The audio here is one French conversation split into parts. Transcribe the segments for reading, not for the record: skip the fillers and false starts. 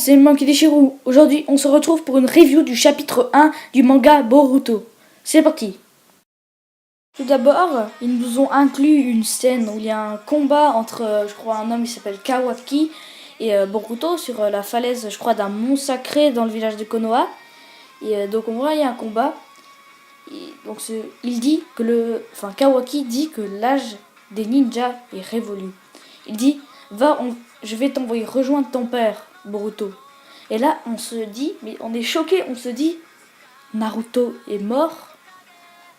c'est Monkey Déchirou. Aujourd'hui, on se retrouve pour une review du chapitre 1 du manga Boruto. C'est parti. Tout d'abord, ils nous ont inclus une scène où il y a un combat entre, je crois, un homme qui s'appelle Kawaki et Boruto sur la falaise, je crois, d'un mont sacré dans le village de Konoha. Et donc on voit, il y a un combat. Et donc il dit que Kawaki dit que l'âge des ninjas est révolu. Il dit, je vais t'envoyer rejoindre ton père, Boruto. Et là, on se dit, mais on est choqué, on se dit, Naruto est mort.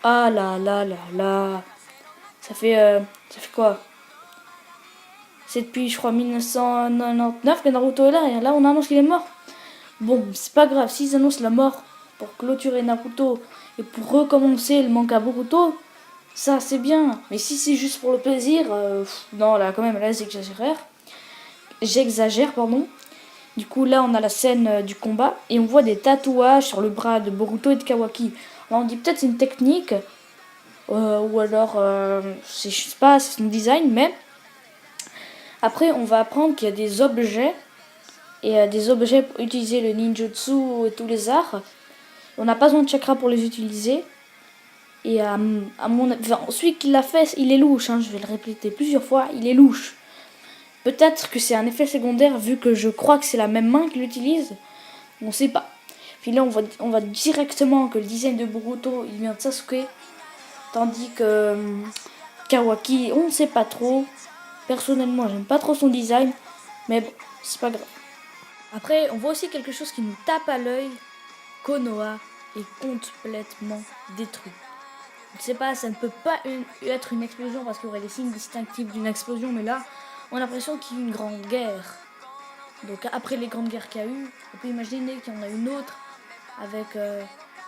Ah là là là là. Ça fait quoi? C'est depuis, je crois, 1999 que Naruto est là, et là on annonce qu'il est mort. Bon, c'est pas grave, s'ils annoncent la mort pour clôturer Naruto et pour recommencer le manga Boruto, ça c'est bien. Mais si c'est juste pour le plaisir, non, là quand même, là j'exagère, pardon. Du coup, là on a la scène du combat et on voit des tatouages sur le bras de Boruto et de Kawaki. Alors on dit peut-être c'est une technique, ou alors, je sais pas, c'est son design, mais après on va apprendre qu'il y a des objets, et des objets pour utiliser le ninjutsu et tous les arts. On n'a pas besoin de chakra pour les utiliser. Et à mon avis, celui qui l'a fait, il est louche, hein, je vais le répéter plusieurs fois, il est louche. Peut-être que c'est un effet secondaire vu que je crois que c'est la même main qui l'utilise. On sait pas. Puis là on voit directement que le design de Boruto il vient de Sasuke. Tandis que Kawaki, on ne sait pas trop. Personnellement, j'aime pas trop son design. Mais bon, c'est pas grave. Après, on voit aussi quelque chose qui nous tape à l'œil. Konoha est complètement détruit. Je ne sais pas, ça ne peut pas être une explosion parce qu'il y aurait des signes distinctifs d'une explosion. Mais là, on a l'impression qu'il y a eu une grande guerre. Donc après les grandes guerres qu'il y a eu, on peut imaginer qu'il y en a une autre avec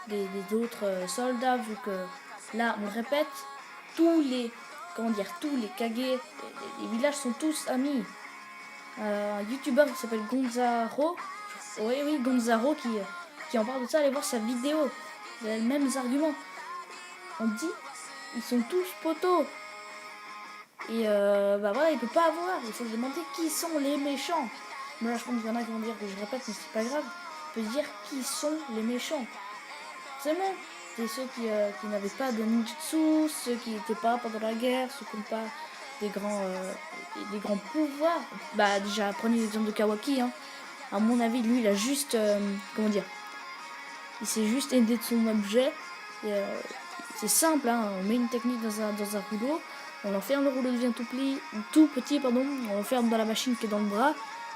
des autres soldats, vu que là, on le répète, tous les Kage, les villages sont tous amis. Un youtubeur qui s'appelle Gonzaro, oui, Gonzaro qui en parle de ça, allez voir sa vidéo. Il a les mêmes arguments. On dit, ils sont tous potos. Et voilà, il peut pas avoir. Il faut se demander qui sont les méchants. Moi, je pense qu'il y en a qui vont dire que je répète, mais c'est pas grave. On peut dire qui sont les méchants. C'est bon. C'est ceux qui n'avaient pas de ninjutsu, ceux qui n'étaient pas pendant la guerre, ceux qui n'ont pas des grands pouvoirs. Bah déjà, prenez l'exemple de Kawaki. Hein. À mon avis, lui, il a juste... il s'est juste aidé de son objet. Et, c'est simple, hein. On met une technique dans un rouleau, on l'enferme, le rouleau devient tout petit, on l'enferme dans la machine qui est dans le bras.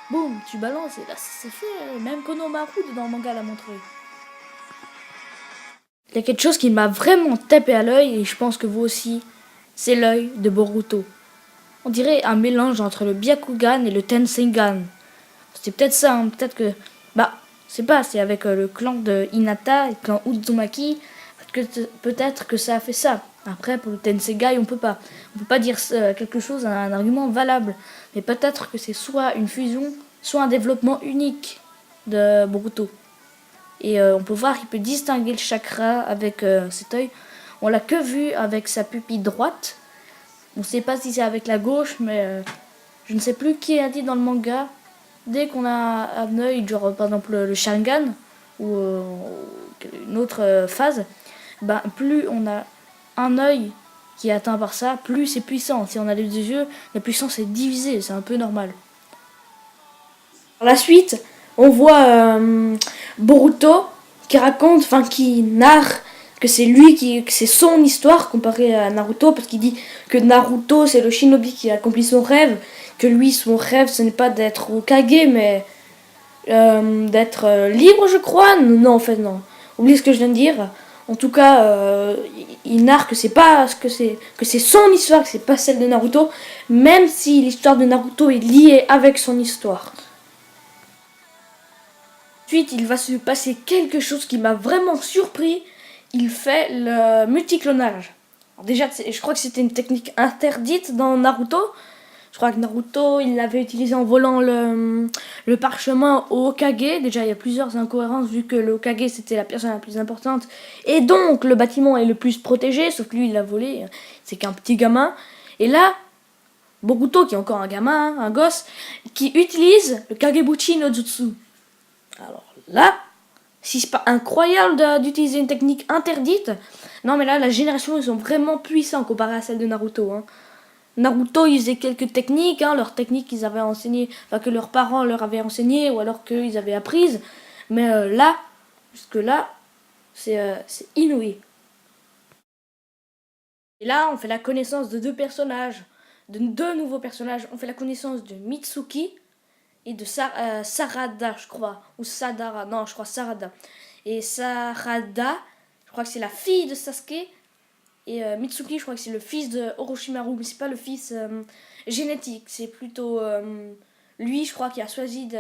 Boum, tu balances et là c'est fait. Même Konomaru dans le manga l'a montré. Il y a quelque chose qui m'a vraiment tapé à l'œil, et je pense que vous aussi, c'est l'œil de Boruto. On dirait un mélange entre le Byakugan et le Tensengan. C'est peut-être ça, hein, peut-être que... c'est avec le clan de Hinata et le clan Uzumaki, peut-être que ça a fait ça. Après, pour le Tensengai, on peut pas dire quelque chose, un argument valable. Mais peut-être que c'est soit une fusion, soit un développement unique de Boruto. Et on peut voir qu'il peut distinguer le chakra avec cet œil. On l'a que vu avec sa pupille droite. On ne sait pas si c'est avec la gauche, mais je ne sais plus qui a dit dans le manga. Dès qu'on a un œil, genre par exemple le Sharingan, ou une autre phase, plus on a un œil qui est atteint par ça, plus c'est puissant. Si on a les deux yeux, la puissance est divisée, c'est un peu normal. Par la suite, on voit Boruto qui narre que c'est son histoire comparé à Naruto, parce qu'il dit que Naruto c'est le shinobi qui a accompli son rêve, que lui son rêve ce n'est pas d'être Hokage mais d'être libre, je crois. Non, en fait non. Oublie ce que je viens de dire. En tout cas, il narre que c'est son histoire, que c'est pas celle de Naruto, même si l'histoire de Naruto est liée avec son histoire. Ensuite, il va se passer quelque chose qui m'a vraiment surpris. Il fait le multiclonage. Alors déjà, je crois que c'était une technique interdite dans Naruto. Je crois que Naruto, il l'avait utilisé en volant le parchemin au Hokage. Déjà, il y a plusieurs incohérences vu que le Hokage, c'était la personne la plus importante. Et donc, le bâtiment est le plus protégé, sauf que lui, il l'a volé. C'est qu'un petit gamin. Et là, Boruto, qui est encore un gamin, un gosse, qui utilise le Kagebuchi no Jutsu. Alors là, si c'est pas incroyable d'utiliser une technique interdite, non mais là la génération ils sont vraiment puissants comparé à celle de Naruto. Hein. Naruto ils faisaient quelques techniques, hein, leurs techniques qu'ils avaient enseignées, enfin que leurs parents leur avaient enseignées ou alors qu'ils avaient apprises. Mais là, jusque là, c'est inouï. Et là, on fait la connaissance de deux personnages, de deux nouveaux personnages. On fait la connaissance de Mitsuki et de Sarada, je crois. Ou Sadara, non, je crois Sarada. Et Sarada, je crois que c'est la fille de Sasuke. Et Mitsuki, je crois que c'est le fils de Orochimaru. Mais c'est pas le fils génétique. C'est plutôt lui, je crois, qui a choisi de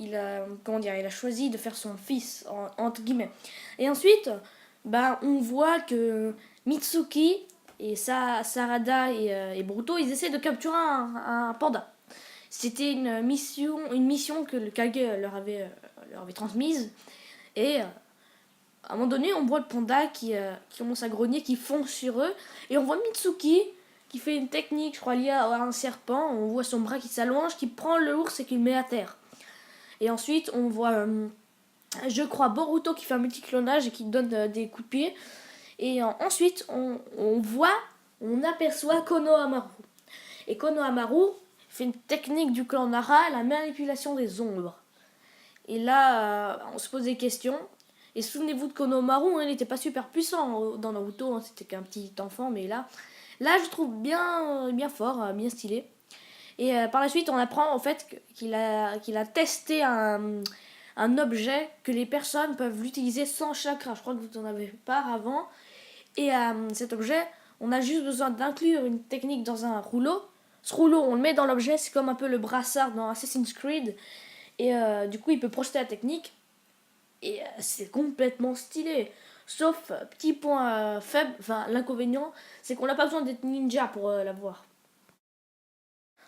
il a choisi de faire son fils, entre guillemets. Et ensuite, bah, on voit que Mitsuki et Sarada et Boruto, ils essaient de capturer un panda. C'était une mission que le Kage leur avait transmise. Et à un moment donné, on voit le panda qui commence à grogner, qui fonce sur eux. Et on voit Mitsuki qui fait une technique, je crois, liée à un serpent. On voit son bras qui s'allonge, qui prend l'ours et qui le met à terre. Et ensuite, on voit, je crois, Boruto qui fait un multiclonage et qui donne des coups de pied. Et ensuite, on aperçoit Konohamaru. Et Konohamaru fait une technique du clan Nara, la manipulation des ombres. Et là, on se pose des questions. Et souvenez-vous de Konohamaru, hein, il n'était pas super puissant dans Naruto, hein, c'était qu'un petit enfant, mais là je trouve bien fort, bien stylé. Et par la suite, on apprend en fait qu'il a testé un objet que les personnes peuvent l'utiliser sans chakra. Je crois que vous en avez pas avant. Et cet objet, on a juste besoin d'inclure une technique dans un rouleau. Ce rouleau, on le met dans l'objet, c'est comme un peu le brassard dans Assassin's Creed. Et du coup, il peut projeter la technique. Et c'est complètement stylé. Sauf, petit point faible, enfin l'inconvénient, c'est qu'on n'a pas besoin d'être ninja pour l'avoir.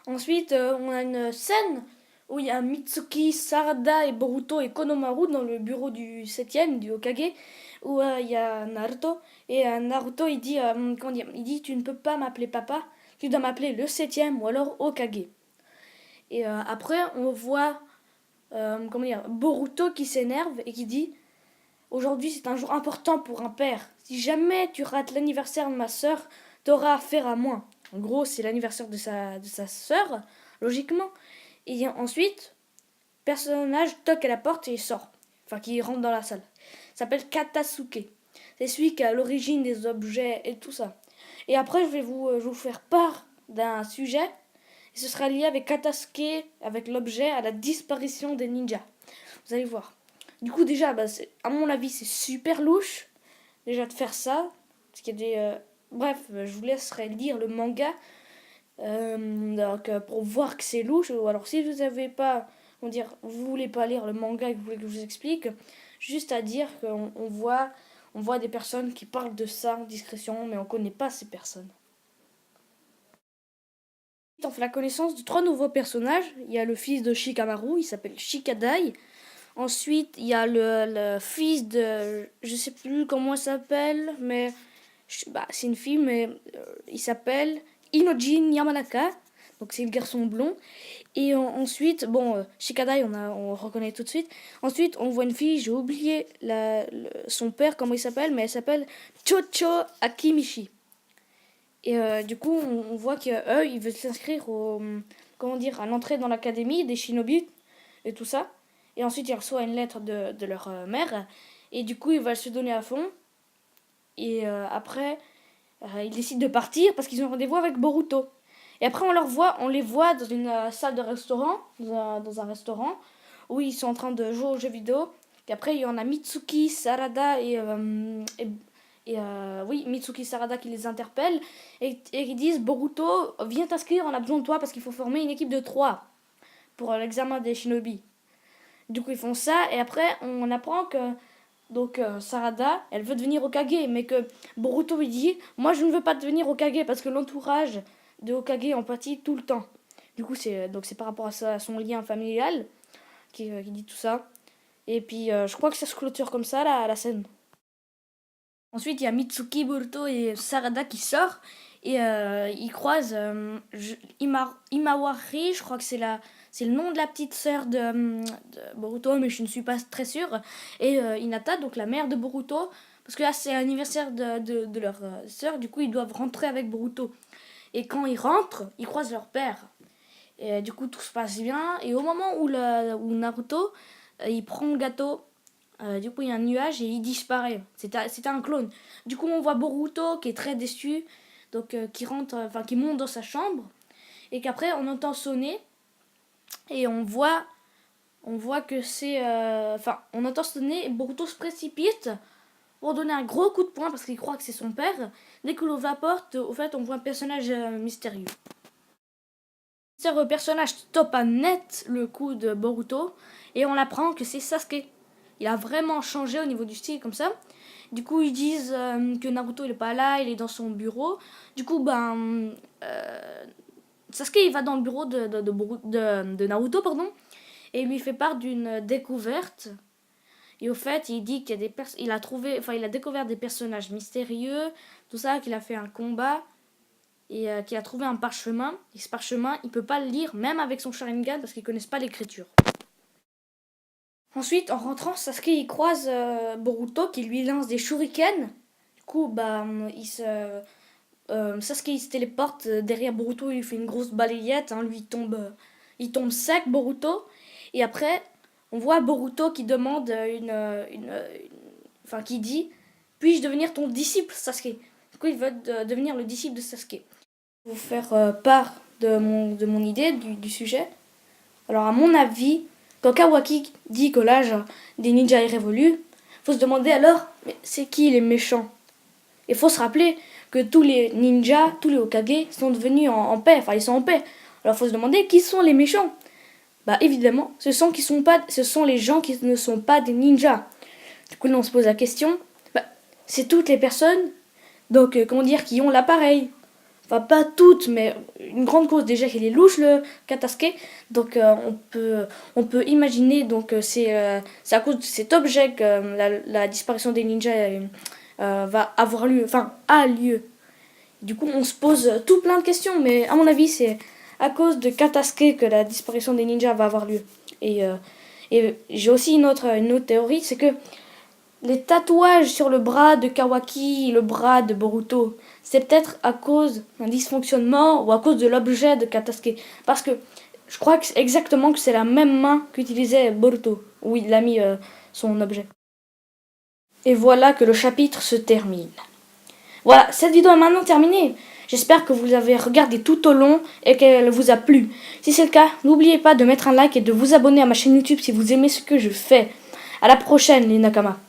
Ensuite, on a une scène où il y a Mitsuki, Sarada et Boruto et Konohamaru dans le bureau du 7e, du Hokage, où il y a Naruto. Et Naruto, il dit, comment dire, il dit, tu ne peux pas m'appeler papa, tu dois m'appeler le 7e ou alors Hokage. Et après, on voit, comment dire, Boruto qui s'énerve et qui dit, aujourd'hui c'est un jour important pour un père. Si jamais tu rates l'anniversaire de ma sœur, t'auras affaire à moi. En gros, c'est l'anniversaire de sa sœur, logiquement. Et ensuite, personnage toque à la porte et il sort. Enfin, qui rentre dans la salle. Il s'appelle Katasuke. C'est celui qui est à l'origine des objets et tout ça. Et après, je vais vous faire part d'un sujet. Et ce sera lié avec Katasuke, avec l'objet, à la disparition des ninjas. Vous allez voir. Du coup, déjà, bah, à mon avis, c'est super louche. Déjà de faire ça. Parce qu'il y a des. Bref, je vous laisserai lire le manga. Donc, pour voir que c'est louche. Ou alors, si vous avez pas. On dire, vous voulez pas lire le manga et que vous voulez que je vous explique, juste à dire on voit des personnes qui parlent de ça en discrétion, mais on connaît pas ces personnes. On fait la connaissance de trois nouveaux personnages. Il y a le fils de Shikamaru, il s'appelle Shikadai. Ensuite, il y a le fils de... Je sais plus comment il s'appelle, mais... Bah, c'est une fille, mais il s'appelle Inojin Yamanaka. Donc c'est le garçon blond. Et ensuite, bon, Shikadai, on reconnaît tout de suite. Ensuite, on voit une fille, j'ai oublié son père, comment il s'appelle, mais elle s'appelle Chocho Akimichi. Et du coup, on voit qu'eux, ils veulent s'inscrire comment dire, à l'entrée dans l'académie des shinobi et tout ça. Et ensuite, ils reçoivent une lettre de leur mère. Et du coup, ils veulent se donner à fond. Et après, ils décident de partir parce qu'ils ont rendez-vous avec Boruto. Et après, on les voit dans une salle de restaurant, dans un restaurant, où ils sont en train de jouer aux jeux vidéo. Et après, il y en a Mitsuki, Sarada oui, Mitsuki Sarada qui les interpellent et qui disent Boruto, viens t'inscrire, on a besoin de toi parce qu'il faut former une équipe de 3 pour l'examen des shinobi. Du coup, ils font ça et après, on apprend que donc Sarada, elle veut devenir Hokage, mais que Boruto lui dit moi je ne veux pas devenir Hokage parce que l'entourage de Hokage en pâtit tout le temps. Du coup, c'est par rapport à son lien familial qui dit tout ça. Et puis, je crois que ça se clôture comme ça, la scène. Ensuite, il y a Mitsuki, Boruto et Sarada qui sort et ils croisent Imawari, je crois que c'est le nom de la petite sœur de Boruto, mais je ne suis pas très sûre. Et Hinata, donc la mère de Boruto, parce que là c'est l'anniversaire de leur sœur, du coup ils doivent rentrer avec Boruto. Et quand ils rentrent, ils croisent leur père. Et du coup tout se passe bien. Et au moment où Naruto, il prend le gâteau, du coup il y a un nuage et il disparaît. C'était un clone. Du coup on voit Boruto qui est très déçu, donc qui monte dans sa chambre. Et qu'après on entend sonner et on voit que c'est on entend sonner et Boruto se précipite pour donner un gros coup de poing parce qu'il croit que c'est son père. Dès que l'ouvre la porte, au fait on voit un personnage mystérieux. Le personnage stoppe à net le coup de Boruto et on apprend que c'est Sasuke. Il a vraiment changé au niveau du style comme ça. Du coup, ils disent que Naruto il est pas là, il est dans son bureau. Du coup, Sasuke il va dans le bureau de Naruto, pardon, et il lui fait part d'une découverte. Et au fait, il dit qu'il y a il a découvert des personnages mystérieux, tout ça, qu'il a fait un combat et qu'il a trouvé un parchemin. Et ce parchemin, il peut pas le lire, même avec son Sharingan, parce qu'ils connaissent pas l'écriture. Ensuite, en rentrant, Sasuke il croise Boruto qui lui lance des shurikens. Du coup, Sasuke il se téléporte derrière Boruto, il lui fait une grosse balayette, hein, lui il tombe sec Boruto. Et après, on voit Boruto qui demande qui dit, puis-je devenir ton disciple Sasuke. Du coup, il veut devenir le disciple de Sasuke. Pour vous faire part de mon idée du sujet. Alors à mon avis, quand Kawaki dit que l'âge des ninjas est révolu, faut se demander alors, mais c'est qui les méchants? Il faut se rappeler que tous les ninjas, tous les Hokage sont devenus en paix, enfin ils sont en paix. Alors il faut se demander qui sont les méchants. Bah évidemment, ce sont les gens qui ne sont pas des ninjas. Du coup là on se pose la question, c'est toutes les personnes, donc qui ont l'appareil. Enfin pas toutes, mais une grande cause déjà qu'il est louche le Katasuke. Donc on peut imaginer c'est à cause de cet objet que la disparition des ninjas va avoir lieu, enfin a lieu. Du coup on se pose tout plein de questions, mais à mon avis c'est à cause de Katasuke que la disparition des ninjas va avoir lieu. Et j'ai aussi une autre théorie, c'est que les tatouages sur le bras de Kawaki, le bras de Boruto, c'est peut-être à cause d'un dysfonctionnement ou à cause de l'objet de Katasuke. Parce que je crois exactement que c'est la même main qu'utilisait Boruto, où il a mis son objet. Et voilà que le chapitre se termine. Voilà, cette vidéo est maintenant terminée. J'espère que vous l'avez regardée tout au long et qu'elle vous a plu. Si c'est le cas, n'oubliez pas de mettre un like et de vous abonner à ma chaîne YouTube si vous aimez ce que je fais. À la prochaine les Nakama.